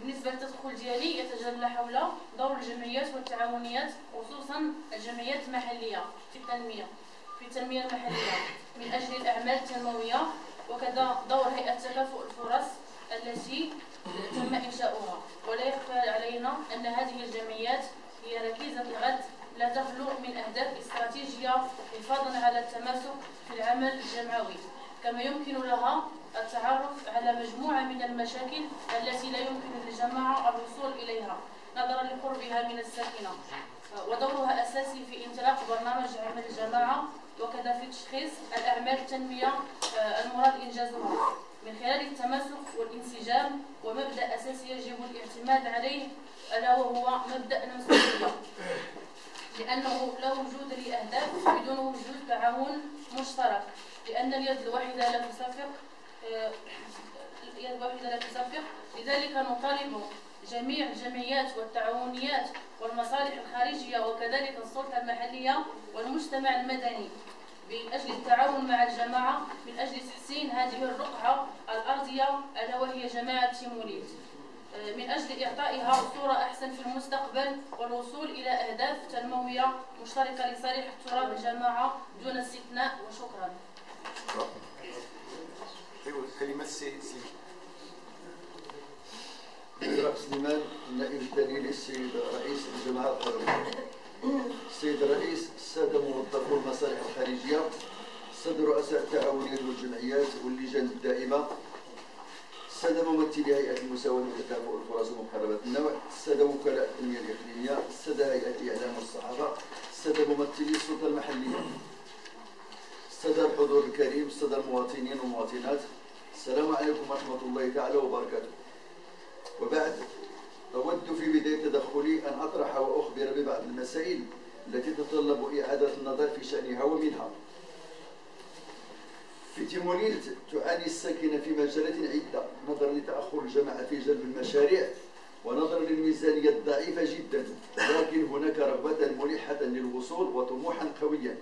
بالنسبة للتدخل ديالي يتجلى حول دور الجمعيات والتعاونيات، خصوصا الجمعيات المحلية في التنمية المحلية من أجل الأعمال التنموية، وكذا دور هيئة تكافؤ الفرص التي تم إنشاؤها. ولا يخفى علينا أن هذه الجمعيات هي ركيزة الغد، لا تخلو من أهداف استراتيجية حفاظا على التماسك في العمل الجمعوي، كما يمكن لها التعرف على مجموعة من المشاكل التي لا يمكن للجماعة الوصول إليها نظرا لقربها من الساكنة، ودورها أساسي في انطلاق برنامج عمل الجماعة، وكذا في تشخيص الأعمال التنمية المراد إنجازها من خلال التماسك والانسجام. ومبدأ أساسي يجب الاعتماد عليه ألا وهو مبدأ المسؤولية، لأنه لا وجود لأهداف بدون وجود تعاون مشترك، لأن اليد الواحدة لا تصفق. لذلك نطالب جميع الجمعيات والتعاونيات والمصالح الخارجية وكذلك السلطة المحلية والمجتمع المدني من أجل التعاون مع الجماعة من أجل تحسين هذه الرقعة الأرضية ألا وهي جماعة تيموليد، من أجل إعطائها صورة أحسن في المستقبل والوصول إلى أهداف تنموية مشتركة لصالح تراب الجماعة دون استثناء. وشكرا. كلمة سليمان، النائب الثاني للسيد رئيس الجماعة القروية. السيد الرئيس، السادة موظفو المصالح الخارجية، السادة رؤساء التعاونيات والجمعيات واللجان الدائمة، السادة ممثلي هيئة المساواة وتكافؤ الفرص ومقاربة النوع، السادة وكلاء التنمية الإقليمية، السادة هيئة الإعلام والصحافة، السادة ممثلي السلطة المحلية، السادة الحضور الكريم، السادة المواطنين والمواطنات، السلام عليكم ورحمة الله تعالى وبركاته. وبعد، أود في بداية تدخلي أن أطرح وأخبر ببعض المسائل التي تتطلب إعادة النظر في شأنها ومنها. في تيموليد تعاني الساكنة في مجالات عدة نظرا لتأخر الجماعة في جلب المشاريع ونظرا للميزانية الضعيفة جدا، لكن هناك رغبة ملحة للوصول وطموحا قويا.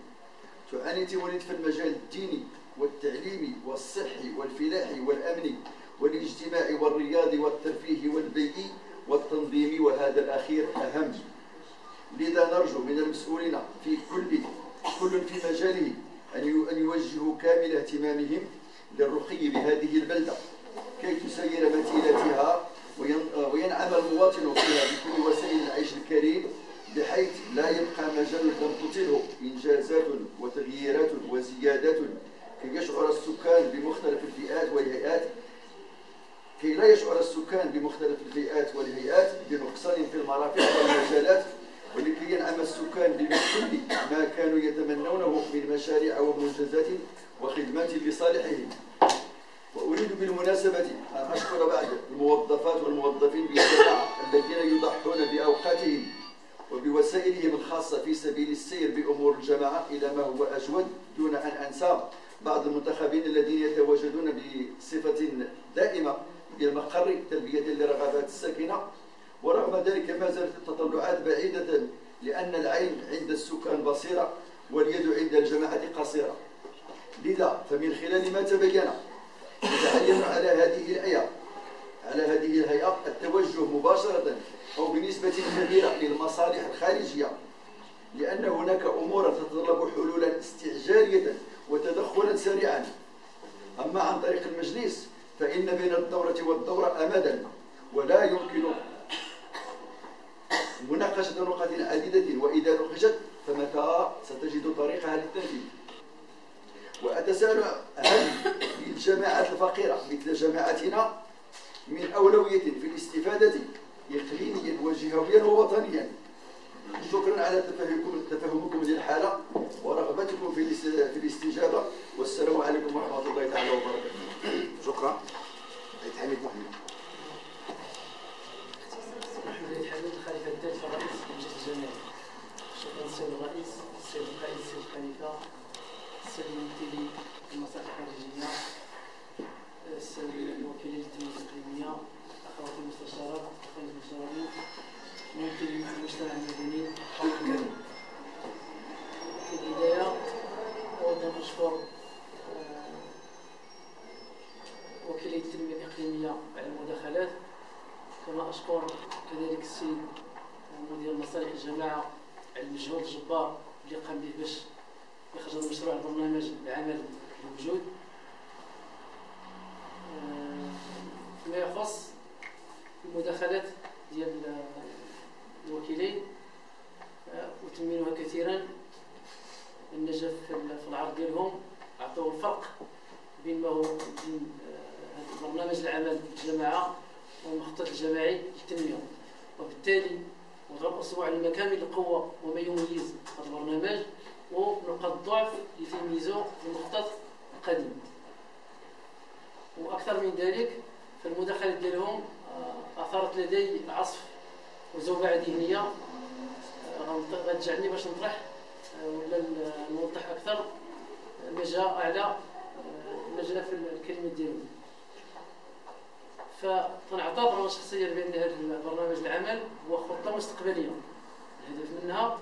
تعاني تيموليد في المجال الديني والتعليمي والصحي والفلاحي والأمني والاجتماعي والرياضي والترفيهي والبيئي والتنظيمي، وهذا الأخير أهم. لذا نرجو من المسؤولين في كل في مجاله أن يوجهوا كامل اهتمامهم للرقي بهذه البلدة كي تسير متيلتها وينعم المواطن فيها بكل وسائل العيش الكريم، بحيث لا يبقى مجال لم تطيله إنجازات وتغييرات وزيادات كي لا يشعر السكان بمختلف الفئات بنقصان في المرافق والمجالات، ولكي ينعم السكان بكل ما كانوا يتمنونه من مشاريع ومنجزات وخدمات لصالحهم. وأريد بالمناسبة أن أشكر بعض الموظفات والموظفين بالجماعة الذين يضحون بأوقاتهم وبوسائلهم الخاصة في سبيل السير بأمور الجماعة إلى ما هو أجود، دون أن أنسى بعض المنتخبين الذين يتواجدون بصفة دائمة بالمقر تلبية لرغبات الساكنة. ورغم ذلك ما زالت التطلعات بعيدة، لأن العين عند السكان بصيرة واليد عند الجماعة قصيرة. لذا فمن خلال ما تبين يتعين على هذه الهيئة التوجه مباشرة أو بنسبة كبيرة للمصالح الخارجية، لأن هناك أمور تتطلب حلولا استعجالية وتدخلا سريعا. أما عن طريق المجلس فإن بين الدورة والدورة أمدا، ولا يمكن مناقشة نقاط عديدة، وإذا ناقشت فمتى ستجد طريقها للتنفيذ. وأتساءل هل للجماعات الفقيرة مثل جماعتنا من أولوية في الاستفادة إقليميا وجهويا ووطنيا؟ شكرا على تفهمكم للحالة ورغبتكم في الاستجابة، والسلام عليكم ورحمة الله تعالى وبركاته. شكرا. حميد محمد. الخليفة الثالث رئيس مجلس الجماهير. شكرا السيد الرئيس، السيد القائد، السيد الخليفة، السيد ممثلي المصالح الخارجية، السيد وكيل التنمية الإقليمية، أخواتي المستشارات، أخواني المستشارين، ممثلي المجتمع المدني، حضور الكريم. في البداية أود أن أشكر وكيل التنمية الإقليمية على المداخلات، كما أشكر كذلك السيد مدير مصالح الجماعة على المجهود الجبار اللي قام به باش يخرج هذا المشروع برنامج العمل الموجود. فيما يخص المداخلات ديال الوكيلين أثمنها كثيرا. النجاح في العرض ديالهم عطوا الفرق بين ما هو بين برنامج العمل الجماعة والمخطط الجماعي للتنمية، وبالتالي وترأسوا على المكامن القوة وما يميز هذا البرنامج ونقاط الضعف اللي تيميزوا المخطط القديم. وأكثر من ذلك فالمداخلات ديالهم أثارت لدي عصف وزوبعة ذهنية غتجعلني باش نطرح ولا نوضح أكثر ما جاء أعلى ما جاء في الكلمة ديالهم. فنعتبر أنا شخصيا بأن هذا البرنامج العمل هو خطة مستقبلية، الهدف منها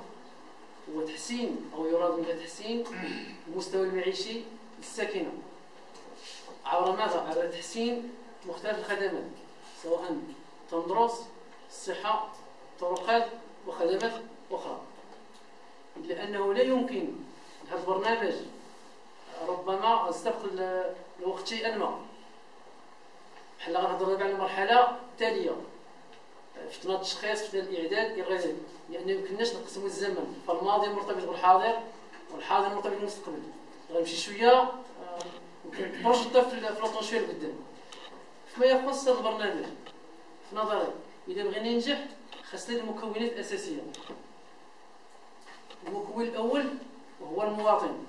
هو تحسين أو يراد منها تحسين المستوى المعيشي للساكنة عبر ماذا؟ عبر تحسين مختلف الخدمات سواء تندرس، الصحة، طرقات وخدمات أخرى. لأنه لا يمكن هذا البرنامج ربما استبق الوقت شيئا ما. بحال غنهضر دابا على المرحلة التالية فترة التشخيص، فترة الإعداد إلى غير ذلك، لأن يمكنناش نقسموا الزمن، فالماضي مرتبط بالحاضر والحاضر مرتبط بالمستقبل. غنمشي شوية يمكن نبروجيتا في لوطون شوية لقدام. فيما يخص هذا البرنامج في نظري إذا بغينا ينجح خاصنا المكونات الأساسية. المكون الأول وهو المواطن.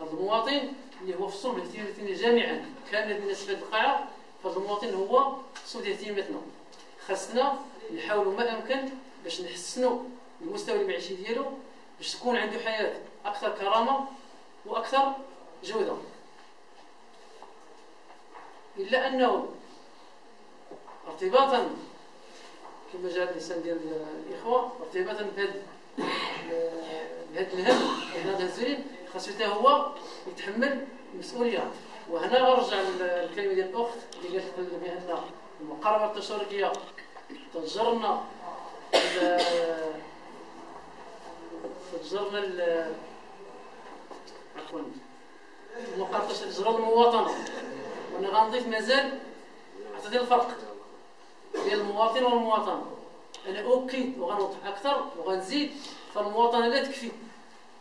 هذا المواطن اللي هو في صلب اهتماماتنا جامعا كامل الناس في هذه القاعة، فهذا المواطن هو صلب اهتماماتنا. خاصنا نحاولوا ما أمكن باش نحسنوا المستوى المعيشي ديالو باش تكون عنده حياة أكثر كرامة وأكثر جودة. إلا أنه ارتباطا كما جاء اللسان ديال الإخوة ارتباطا بهذا الهم هذا الزين خاصو حتى هو يتحمل المسؤولية. وهنا غنرجع للكلمة ديال الأخت اللي قالت بأن المقاربة التشاركية تجرنا المقاربة تجرنا المواطنة. وأنا غنضيف مازال عطيتي الفرق بين المواطن والمواطنة. أنا أؤكد وغنوضح أكثر وغنزيد، فالمواطنة لا تكفي،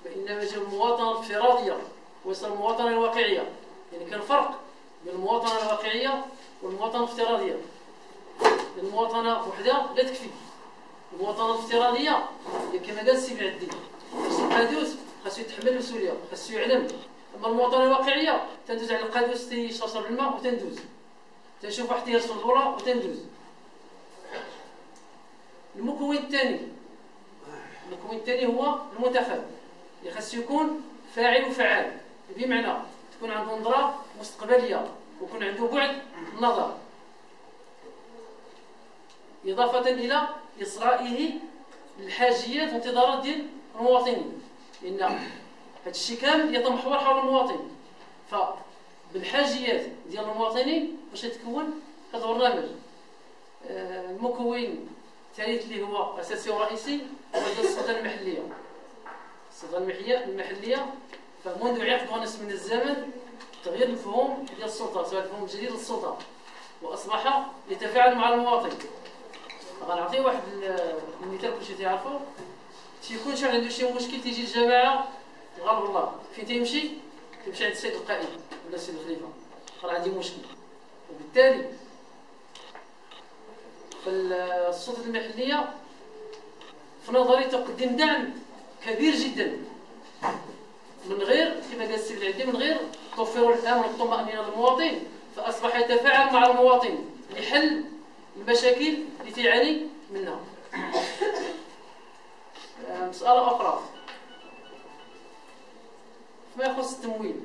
بإنما يجب المواطنة الافتراضية ويصير المواطنة الواقعية. يعني كان فرق بين المواطنة الواقعية والمواطنة الافتراضية. المواطنة وحدها لا تكفي. المواطنة الافتراضية هي كما قال السي معدي خاصو القادوس خاصو يتحمل المسؤولية، خاصو يعلم. أما المواطنة الواقعية تندوز على القادوس تيشرشر بالماء وتندوز، تنشوف واحد تيرسل الدورة وتندوز. المكون الثاني هو المنتخب اللي خاصو يكون فاعل وفعال، بمعنى تكون عنده نظرة مستقبلية ويكون عنده بعد النظر، إضافة إلى إصغائه للحاجيات والانتظارات ديال المواطنين، لأن هذا الشيء كامل يتمحور حول المواطن. فبالحاجيات ديال المواطنين باش يتكون هذا البرنامج. المكون الثالث اللي هو أساسي ورئيسي هو السلطة المحلية. السلطة المحلية فمنذ عقد ونصف من الزمن تغيير المفهوم ديال السلطة، سواء المفهوم الجديد للسلطة، وأصبح يتفاعل مع المواطن. غنعطي واحد المثال كلشي تيعرفو. تيكون شي عنده شي مشكل تيجي الجماعة غالب الله فين تيمشي عند السيد القائد ولا السيد الخليفة، راه عندي مشكل. وبالتالي فالسلطة المحلية في نظري تقدم دعم كبير جدا، من غير كما قال السيد العدي من غير توفير الامن والطمأنينة للمواطن، فاصبح يتفاعل مع المواطن لحل المشاكل اللي تيعاني منها. مسألة أخرى فيما يخص التمويل،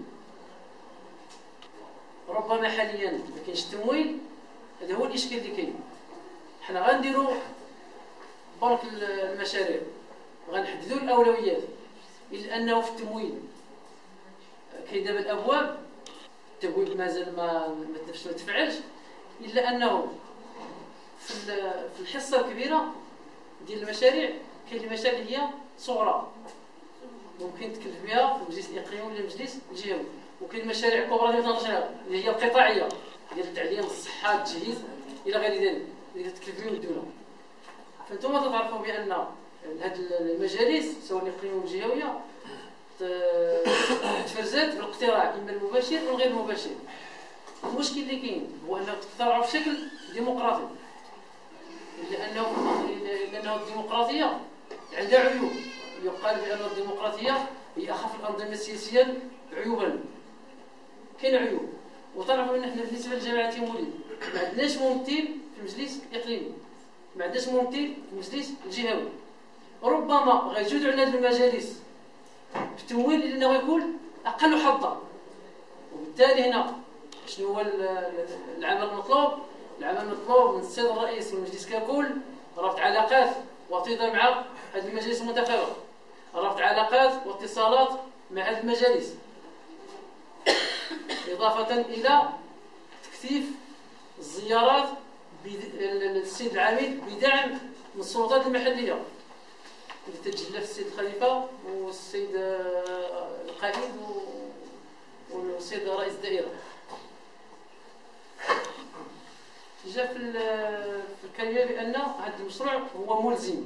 ربما حاليا ما كاينش التمويل. هذا هو الإشكال اللي كاين. حنا غنديروا بنك المشاريع وغنحددوا الأولويات، إلا أنه في التمويل كاين دابا الأبواب التبويب مازال ما تفعلش، إلا أنه في الحصه الكبيره ديال المشاريع كاين المشاريع اللي هي صغرى ممكن تكلف بها المجلس الاقليمي ولا المجلس الجهوي، وكاين المشاريع الكبرى اللي تنرجع اللي هي القطاعيه ديال التعليم الصحه التجهيز الى غير ذلك اللي تكلف بهم الدوله. فانتم تعرفوا بان هذه المجالس سواء الاقليميه والجهويه تفرزات بالاقتراع اما المباشر او غير المباشر. المشكل اللي كاين هو انه تقترعوا بشكل ديمقراطي، لانه الديمقراطيه عندها عيوب. يقال بان الديمقراطيه هي اخف الانظمه السياسيه عيوبا. كاين عيوب، وتعرفوا ان احنا بالنسبه لجامعه تيموليد ما عندناش ممثل في المجلس الاقليمي، ما عندناش ممثل في المجلس الجهوي. ربما غيجوزوا على هذه المجالس بالتمويل لانه غيكون اقل حظا، وبالتالي هنا شنو هو العمل المطلوب؟ العمل المطلوب من السيد الرئيس والمجلس ككل ربط علاقات وطيدة مع هذه المجالس المنتخبة، ربط علاقات واتصالات مع هذه المجالس، إضافة إلى تكثيف الزيارات للسيد العميد بدعم من السلطات المحلية اللي تتجلى في السيد الخليفة والسيد القائد والسيد رئيس الدائرة. جاء في الكلمة بأن هذا المشروع هو ملزم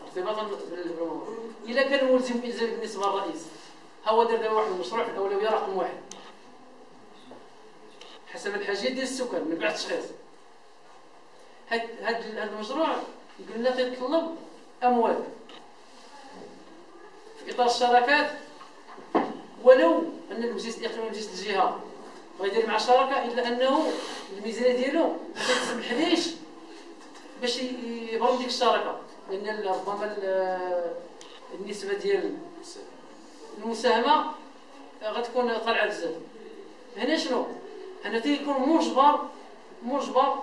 ارتباطا بالأمور. إذا كان ملزم إلزام بالنسبة للرئيس، هو دار واحد المشروع في الأولوية رقم 1 حسب الحاجيات ديال السكان من بعد التشخيص. هذا المشروع قلنا تيتطلب أموال في إطار الشراكات، ولو أن المجلس الإقليمي والمجلس الجهة غيدير مع الشراكة، إلا أنه الميزانية ديالو ما تسمحليش باش يبرم ديك الشراكة، لأن ربما النسبة ديال المساهمة غتكون طالعة بزاف. هنا شنو؟ هنا تيكون مجبر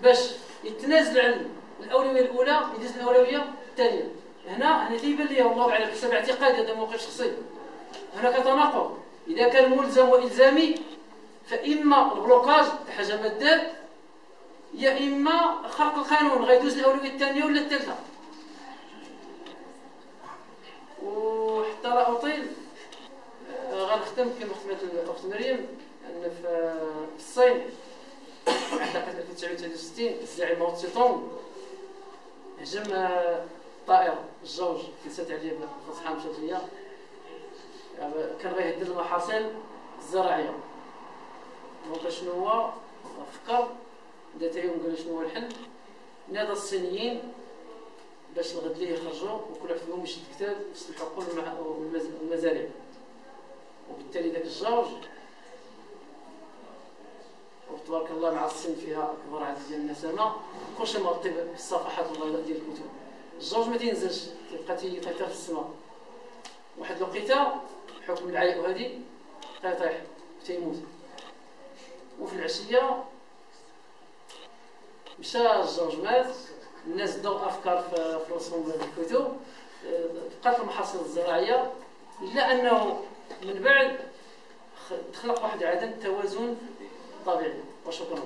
باش يتنازل عن الأولوية الأولى يديز الأولوية الثانية. هنا تيبان لي والله على حسب اعتقادي، هذا موقف شخصي، هناك تناقض. إذا كان ملزم وإلزامي فإما البلوكاج حاجة مادات، يا إما خرق القانون غيدوز الأولوية الثانية ولا الثالثة. وحتى لا أطيل غنختم كما ختمت الأخت مريم أن في الصين اعتقد 1963 الزعيم ماو تسي تونغ هجم طائرة الجوج نسيت عليها بالفصحى مشات ليا، كان غيهدد المحاصيل الزراعية. دونك شنو هو فكر ذات يوم قال شنو هو الحل؟ نادى الصينيين باش الغد ليه يخرجوا وكل واحد فيهم يشد كتاب ويصلح حقول المزارع، وبالتالي ذاك الجوج وتبارك الله مع الصين فيها كبر عدد ديال النسمه كلشي مغطي بالصفحات البيضاء ديال الكتب. الجوج ما تينزلش تيبقى تيطير في السماء. واحد الوقيته بحكم العياء هذه تيطيح تيموت. وفي العشيه مشى الجوج مات، الناس داو افكار في راسهم بالكتب، بقات المحاصيل الزراعيه، الا انه من بعد تخلق واحد عدم توازن طبيعي. وشكرا.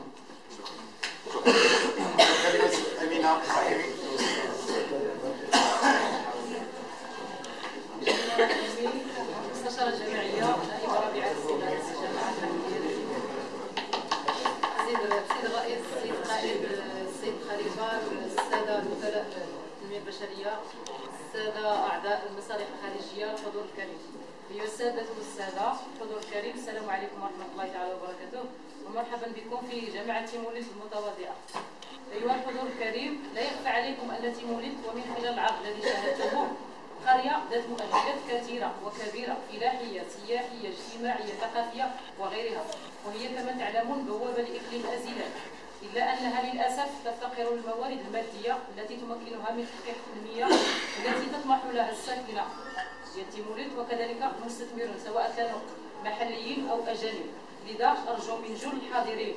كلمة أمينة رحيمي. مستشارة جامعية نائبة ربيعة السيدات الجامعة الحكومية. السيد الرئيس، السيد القائد، السيد خليفة، السادة الوكلاء التنمية البشرية، السادة أعضاء المصالح الخارجية، الحضور الكريم. أيها السادة والسادة، الحضور الكريم، السلام عليكم ورحمة الله تعالى وبركاته، ومرحبا بكم في جامعة تيموليد المتواضعة. أيها الحضور الكريم، لا يخفى عليكم أن تيموليد ومن خلال العرض الذي شاهدتموه قرية ذات مؤهلات كثيرة وكبيرة، فلاحية، سياحية، اجتماعية، ثقافية وغيرها، وهي كما تعلمون بوابة لإقليم أزيلان، إلا أنها للأسف تفتقر الموارد المادية التي تمكنها من تحقيق التنمية التي تطمح لها الساكنة ديال تيموليد وكذلك المستثمرون سواء كانوا محليين أو أجانب. لذا أرجو من جل الحاضرين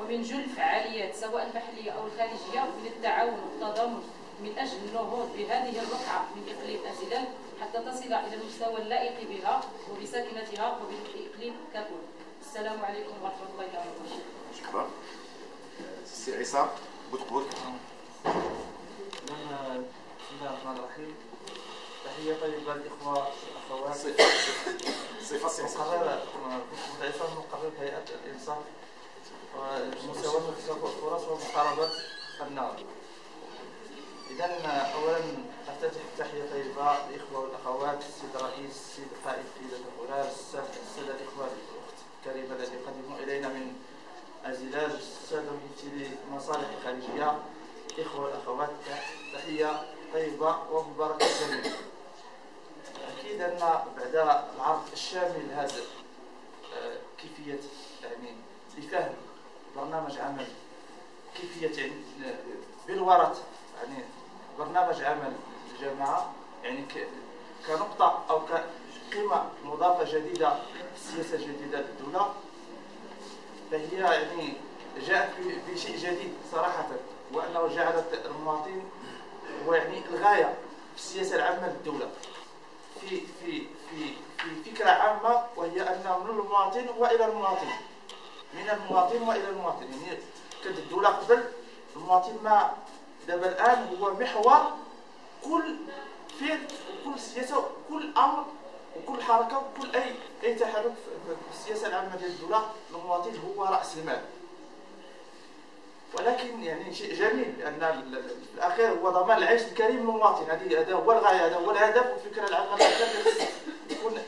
ومن جل الفعاليات سواء المحلية أو الخارجية من التعاون والتضامن من أجل النهوض بهذه الرقعة من إقليم أزيلان حتى تصل إلى المستوى اللائق بها وبساكنتها وبالإقليم ككل. السلام عليكم ورحمة الله وبركاته. شكرا. عصام بوتقبول. بسم الله الرحمن الرحيم. تحية طيبة للإخوة والأخوات. صفة مقرر عصام مقرر هيئة الإنصاف والمساواة وتكافؤ الفرص ومقاربة النار. إذا أولا أفتتح بتحية طيبة للإخوة والأخوات، السيد الرئيس، السيد القائد قيادة الغرار، السادة الإخوة الأخت الكريمة الذين قدموا إلينا من الزلال، السادة ممثلي المصالح الخارجية، الإخوة والأخوات، تحية طيبة ومباركة جميلة. أكيد أن بعد العرض الشامل هذا كيفية يعني لفهم برنامج عمل، كيفية يعني بالورط يعني برنامج عمل الجامعة يعني كنقطة أو كقيمة مضافة جديدة في السياسة الجديدة للدولة، فهي يعني جاءت بشيء جديد صراحة، وأنه جعلت المواطن هو يعني الغاية في السياسة العامة للدولة في في في في فكرة عامة، وهي أن من المواطن وإلى المواطن، من المواطن وإلى المواطن. يعني كانت الدولة قبل المواطن ما دابا الآن هو محور كل فعل وكل سياسة وكل أمر وكل حركة وكل أي تحرك في السياسة العامة ديال الدولة. المواطن هو رأس المال. ولكن يعني شيء جميل أن في الأخير هو ضمان العيش الكريم للمواطن. هذا هو الغاية، هذا هو الهدف والفكرة العامة اللي تكون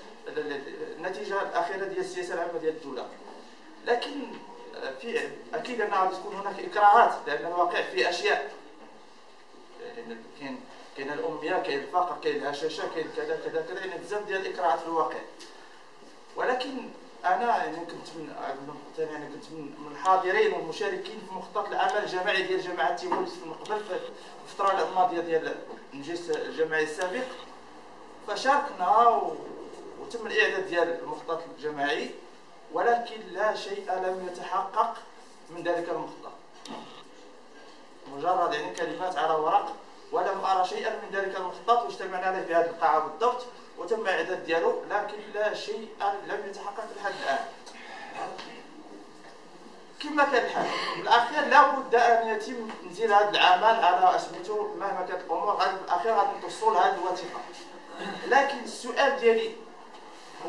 النتيجة الأخيرة ديال السياسة العامة ديال الدولة. لكن في أكيد أن غادي تكون هناك إكراهات، لأن الواقع فيه أشياء، كاين الأمية، كاين الفقر، كاين الهشاشة، كاين كذا كذا كذا، يعني بزاف ديال الإكراهات في الواقع. ولكن أنا يعني كنت من الحاضرين والمشاركين في مخطط العمل الجماعي ديال جامعة تيموليس في المقبل في الفترة الماضية ديال المجلس الجماعي السابق، فشاركنا وتم الإعداد ديال المخطط الجماعي، ولكن لا شيء لم يتحقق من ذلك المخطط، مجرد يعني كلمات على ورق، ولم أرى شيئا من ذلك المخطط. واجتمعنا عليه في هذه القاعة بالضبط وتم إعداد ديالو، لكن لا شيء لم يتحقق لحد الآن. كما كان الحال بالأخير لابد أن يتم تنزيل هذا العمل على أسميته، مهما كانت الأمور غادي في الأخير غادي نوصلوا لهذه الوثيقة. لكن السؤال ديالي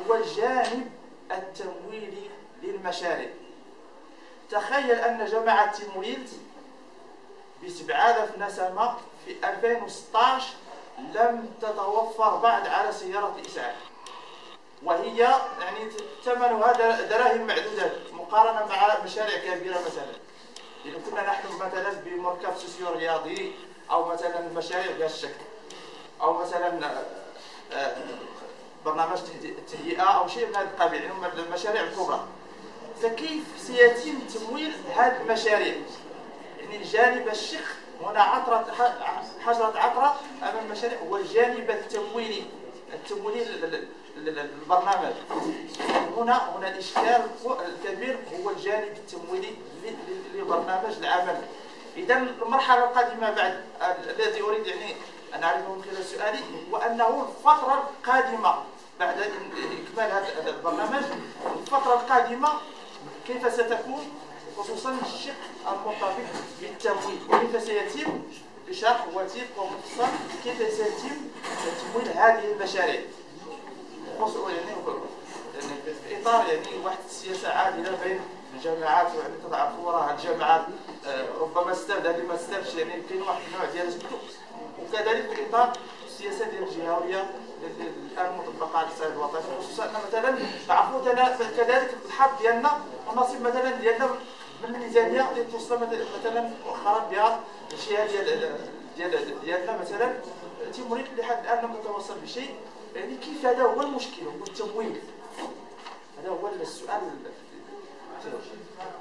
هو الجانب التمويلي للمشاريع. تخيل أن جامعة تيموليس ب7000 نسمة في 2016 لم تتوفر بعد على سيارة الإسعاف، وهي يعني ثمنها دراهم معدودات مقارنة مع مشاريع كبيرة. مثلا إذا كنا نحن مثلا بمركب سوسيو رياضي، أو مثلا مشاريع بهذا الشكل، أو مثلا برنامج تهيئة أو شيء من هذا القبيل، يعني المشاريع الكبرى، فكيف سيتم تمويل هذه المشاريع؟ يعني الجانب الشق هنا حجرة عقرة أمام المشاريع هو الجانب التمويلي للبرنامج. هنا الإشكال الكبير هو الجانب التمويلي لبرنامج العمل. إذا المرحلة القادمة بعد الذي أريد يعني أن أعرفه من خلال سؤالي هو أنه الفترة القادمة بعد إكمال هذا البرنامج، الفترة القادمة كيف ستكون، خصوصا الشق المرتبط بالتمويل، كيف سيتم بشرح وثيق ومفصل كيف سيتم تمويل هذه المشاريع، يعني في اطار يعني واحد السياسه عادله بين الجامعات. ويعني تضع فورها الجامعات ربما استفاد هذه ما استفادش، يعني كاين واحد النوع ديال السلوك، وكذلك في اطار السياسه ديال الجهويه الان مطبقه على الصعيد الوطني، خصوصا ان مثلا تعرفوا كذلك الحظ ديالنا والنصيب مثلا ديالنا من الميزانيه اللي توصل مثلا مؤخرا بها الجهه ديالنا مثلا تيموليس لحد الان لم تتوصل بشيء. يعني كيف هذا هو المشكل، هو التمويل، هذا هو السؤال.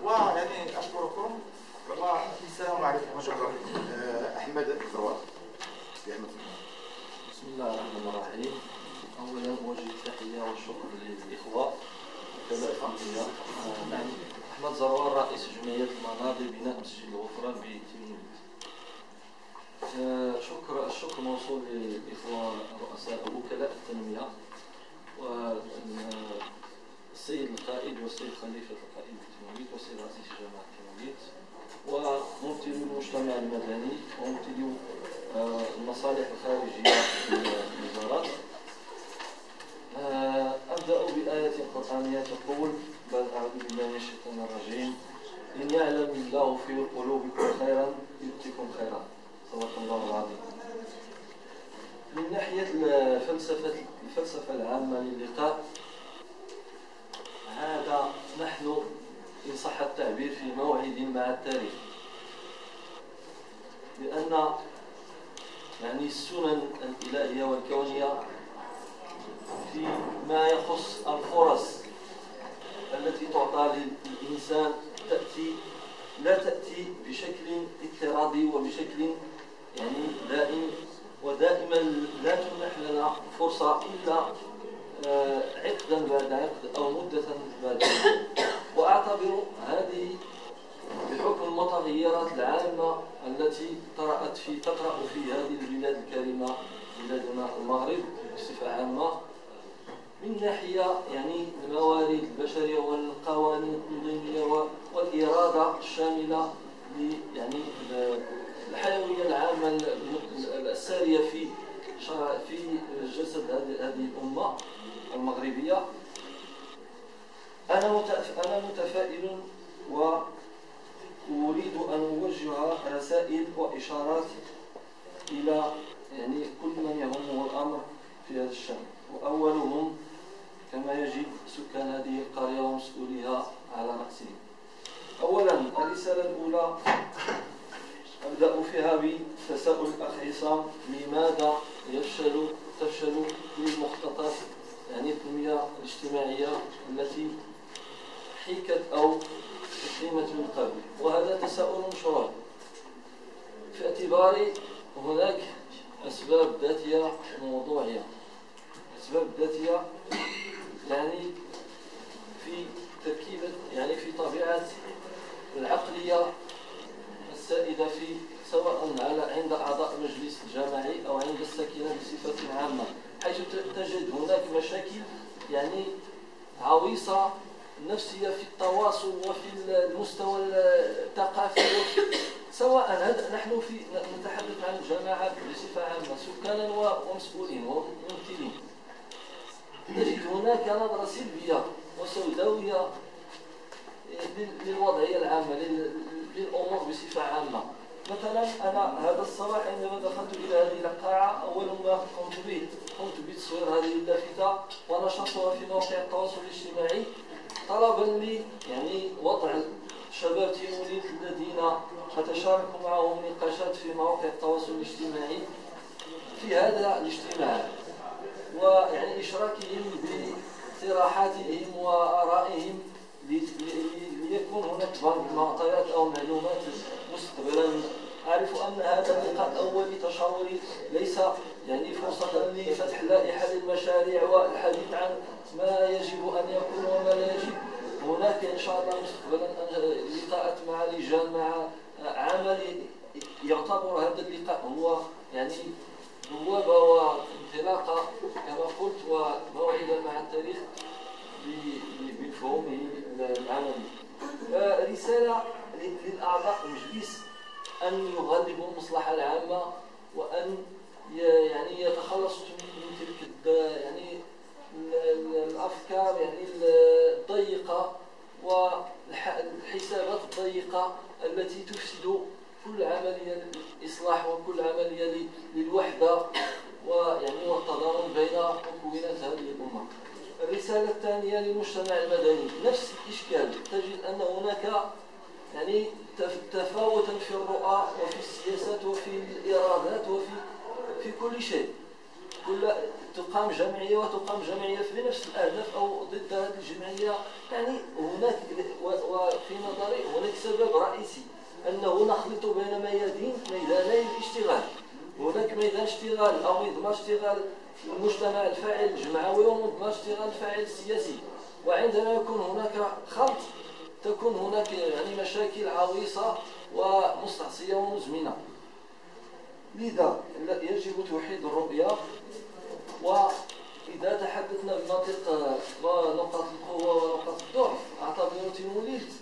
ويعني اشكركم والسلام عليكم. شكرا. احمد ثروات. بسم الله الرحمن الرحيم. اولا اوجه التحيه والشكر للاخوه وكلاء الفنيه. احمد زروار رئيس جمعيه المناضل بناء مسجد الغفران بتيموليس. الشكر موصول للاخوه رؤساء وكلاء التنميه والسيد القائد والسيد خليفه القائد تيموليس والسيد رئيس جامعه تيموليس وممثل المجتمع المدني وممثلي المصالح الخارجية للوزارات. أبدأ بآية قرآنية تقول: بل أعوذ بالله من الشيطان الرجيم: إن يعلم الله في قلوبكم خيرا يؤتكم خيرا. صدق الله العظيم. من ناحية الفلسفة العامة للقاء، هذا نحن إن صح التعبير في موعد مع التاريخ، لأن يعني السنن الإلهية والكونية فيما يخص الفرص التي تعطى للإنسان لا تأتي بشكل اضطرادي وبشكل يعني دائم، ودائما لا تمنح لنا فرصة إلا عقدا بعد عقد أو مدة بعد مدة. وأعتبر هذه بحكم المتغيرات العامة التي تقرأ في هذه البلاد الكريمة، بلادنا المغرب بصفة عامة، من ناحية يعني الموارد البشرية والقوانين التنظيمية والإرادة الشاملة يعني الحيوية العامة السارية في جسد هذه الأمة المغربية. أنا متفائل وأريد أن أوجه رسائل وإشارات إلى يعني كل من يهمه الأمر في هذا الشأن، وأولهم كما يجب سكان هذه القرية ومسؤوليها على رأسهم. أولا، الرسالة الأولى أبدأ فيها بتساؤل الأخ عصام: لماذا تفشل كل المخططات يعني التنمية الاجتماعية التي حيكت أو أقيمت من قبل؟ وهذا تساؤل مشروع في اعتبار هناك أسباب ذاتية موضوعية. أسباب ذاتية يعني في تركيبة يعني في طبيعة العقلية السائدة سواء عند أعضاء المجلس الجماعي أو عند الساكنة بصفة عامة، حيث تجد هناك مشاكل يعني عويصة نفسية في التواصل وفي المستوى الثقافي، سواء نحن نتحدث عن الجماعات بصفة عامة سكانا ومسؤولين وممثلين، نجد هناك نظرة سلبية وسوداوية للوضعية العامة للأمور بصفة عامة. مثلا أنا هذا الصباح عندما دخلت إلى هذه القاعة، أول ما قمت بتصوير هذه اللافتة ونشرتها في مواقع التواصل الاجتماعي طلبا لي يعني وضع شباب تيموليد الذين أتشارك معهم نقاشات في مواقع التواصل الاجتماعي في هذا الاجتماع، ويعني إشراكهم باقتراحاتهم وآرائهم ليكون هناك بعض المعطيات أو معلومات مستقبلا. أعرف أن هذا اللقاء الأولي تشاوري ليس يعني فرصة لفتح لائحة للمشاريع والحديث عن ما يجب أن يكون وما لا يجب. هناك إن شاء الله مستقبلا لقاءات مع لجان مع عمل يعتبر هذا اللقاء هو يعني بوابة وانطلاقة كما قلت وموعدة مع التاريخ بمفهومه العملي. رسالة للأعضاء المجلس أن يغلبوا المصلحة العامة وأن يعني يتخلصوا من تلك يعني الأفكار يعني الضيقة والحسابات الضيقة التي تفسد كل عملية للإصلاح وكل عملية للوحدة ويعني والتضامن بين مكونات هذه الأمة. الرسالة الثانية للمجتمع المدني نفس الإشكال، تجد أن هناك يعني تفاوتا في الرؤى وفي السياسات وفي الإرادات وفي كل شيء. تقام جمعية وتقام جمعية في نفس الأهداف أو ضد هذه الجمعية. يعني هناك وفي نظري هناك سبب رئيسي أنه نخلط بين ميداني الاشتغال. هناك ميدان اشتغال أو مضمار اشتغال المجتمع الفاعل الجمعوي ومضمار اشتغال الفاعل السياسي، وعندما يكون هناك خلط تكون هناك يعني مشاكل عويصة ومستعصية ومزمنة. لذا يجب توحيد الرؤية. وإذا تحدثنا بمنطق ونقاط القوة ونقاط الضعف، أعتبر تيموليد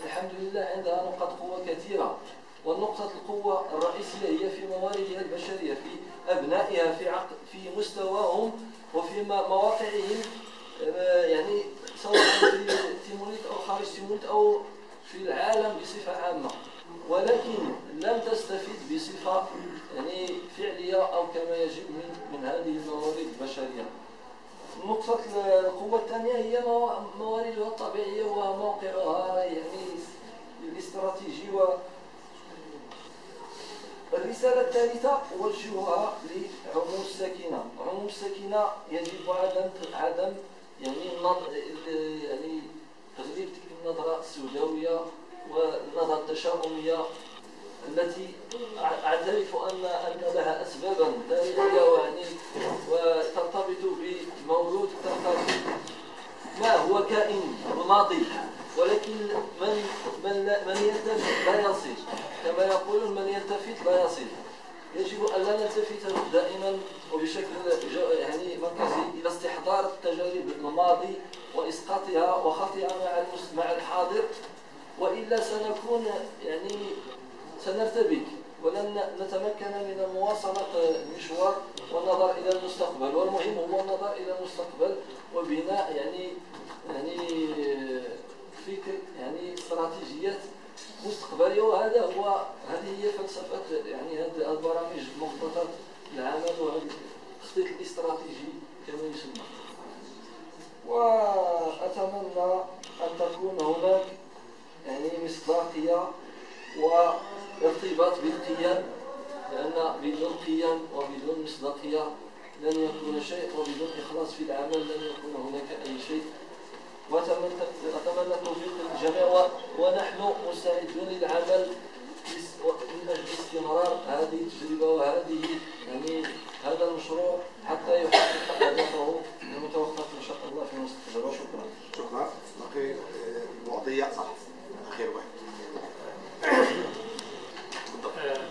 الحمد لله عندها نقاط قوة كثيرة، والنقطة نقطة القوة الرئيسية هي في مواردها البشرية، في أبنائها، في مستواهم وفي مواقعهم، يعني سواء في تيمونيت أو خارج تيمونيت أو في العالم بصفة عامة، ولكن لم تستفيد بصفة يعني فعلية أو كما يجب من هذه الموارد البشرية. نقطة القوة الثانية هي مواردها الطبيعية وموقعها يعني الاستراتيجي. الرسالة الثالثة أوجهها لعموم الساكنة. عموم الساكنة يجب عدم يعني تغليب تلك النظرة السوداوية والنظرة التشاؤمية التي أعترف أن لها أسبابا تاريخية وترتبط بمولود ترتبط ما هو كائن ماضي، ولكن من يلتفت لا يصل، كما يقولون من يلتفت لا يصل. يجب أن لا نلتفت دائما وبشكل يعني مركزي إلى استحضار التجارب الماضي وإسقاطها وخطئها مع الحاضر، وإلا سنكون يعني سنرتبك ولن نتمكن من مواصلة المشوار والنظر إلى المستقبل. والمهم هو النظر إلى المستقبل وبناء يعني فكر يعني استراتيجيات مستقبلية، هذه هي فلسفة يعني هذه البرامج مخططات العمل وهذا التخطيط الاستراتيجي كما يسمى. وأتمنى أن تكون هناك يعني مصداقية وارتباط بالقيم، لأن بدون قيم وبدون مصداقية لن يكون شيء، وبدون إخلاص في العمل لن يكون هناك أي شيء. وأتمنى التوفيق للجميع، ونحن مستعدون للعمل من أجل استمرار هذه التجربة وهذه يعني هذا المشروع حتى يحقق أهدافه المتوقعة إن شاء الله في المستقبل. وشكرا. شكرا. باقي المعطية صح أخير واحد.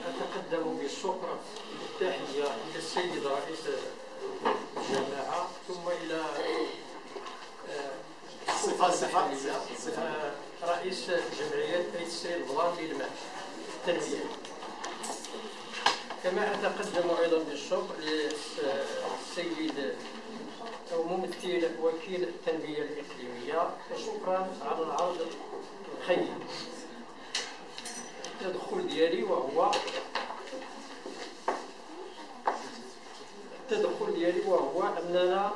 أتقدم بالشكر والتحية إلى السيد رئيس الجماعة، ثم إلى رئيس جمعية أيد السيد البلان للماء التنمية. كما أتقدم أيضا بالشكر للسيد أو ممثل وكيل التنمية الإقليمية، وشكرا على العرض الخير. التدخل ديالي وهو أننا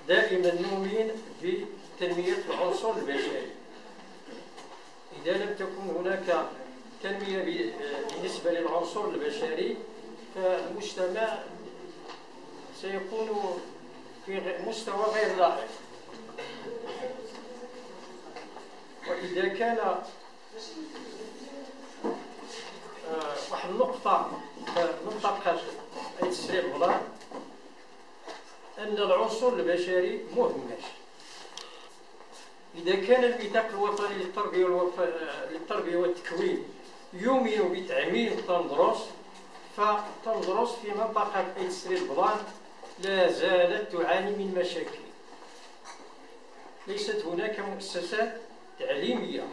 دائما نؤمن بتنمية العنصر البشري. إذا لم تكن هناك تنمية بالنسبة للعنصر البشري فالمجتمع سيكون في مستوى غير لائق. وإذا كان واحد النقطة في منطقة أيد السيد البلان أن العنصر البشري مهمش. إذا كان الميثاق الوطني للتربية والتكوين يؤمن بتعميم التندروس، فالتندروس في منطقة أيد السيد البلان لا زالت تعاني من مشاكل. ليست هناك مؤسسات تعليمية.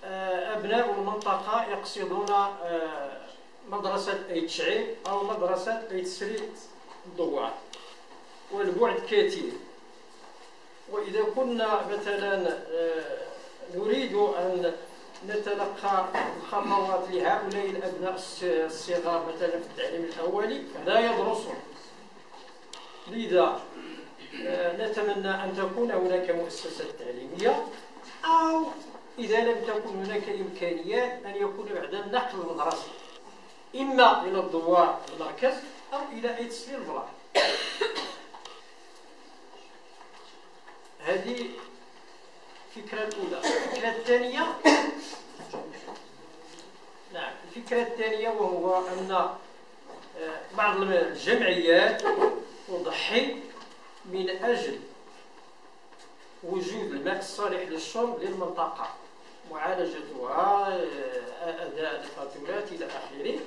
أبناء المنطقة يقصدون مدرسة أيد شعيب أو مدرسة أيد السيد الضوعة، والبعد كثير. وإذا كنا مثلا نريد أن نتلقى الخطوات لهؤلاء الأبناء الصغار مثلا في التعليم الأولي فلا يدرسون. لذا نتمنى أن تكون هناك مؤسسات تعليمية، أو إذا لم تكن هناك إمكانيات أن يكون بعد النقل المدرسي إما إلى الدوار المركز أو إلى أيد السيد البلان. هذه الفكرة الأولى. الفكرة الثانية الفكرة الثانية وهو أن بعض الجمعيات تضحي من أجل وجود الماء الصالح للشرب للمنطقة، معالجتها، أداء الفاتورات إلى آخره.